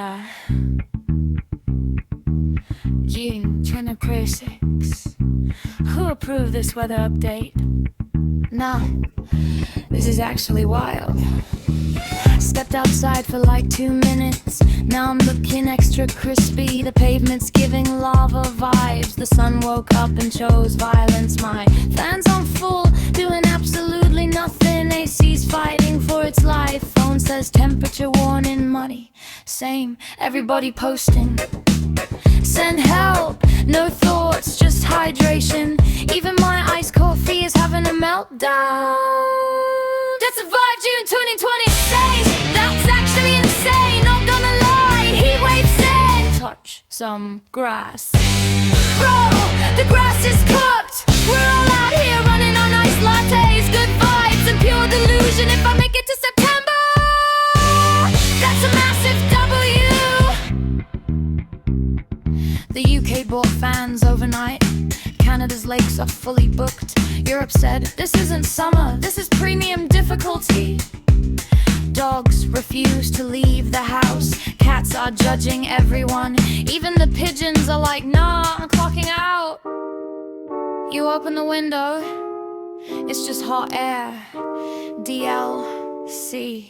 Yeah, June 2026. Who approved this weather update? Nah, this is actually wild. Stepped outside for like 2 minutes. Now I'm looking extra crispy. The pavement's giving lava vibes. The sun woke up and chose violence. My fan's on full, doing absolutely nothing. AC's fighting for its life. Phone says temperature warning, muddy. Same, everybody posting. Send help, no thoughts, just hydration. Even my iced coffee is having a meltdown. Just survive June 2026. That's actually insane, not gonna lie. Heat wave said, touch some grass. Bro, the grass is cooked. We're all out here running on iced lattes. Good vibes and pure delusion. If I make it to September, that's a massive W. The UK bought fans overnight. Canada's lakes are fully booked. Europe said, this isn't summer, this is premium difficulty. Dogs refuse to leave the house. Cats are judging everyone. Even the pigeons are like, nah, I'm clocking out. You open the window, it's just hot air. DLC.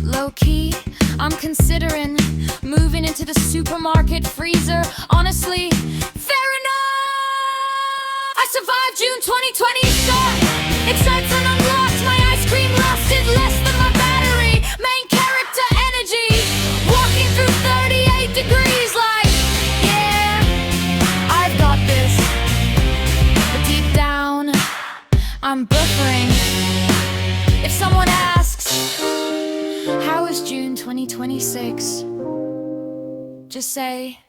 Low-key, I'm considering moving into the supermarket freezer. Honestly, fair enough. I survived June 2020, so excites and unlocked. My ice cream lasted less than my battery. Main character energy, walking through 38 degrees like, yeah, I've got this. But deep down, I'm buffering. If someone asks, how is June 2026? Just say,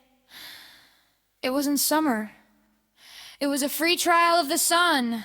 it wasn't summer. It was a free trial of the sun.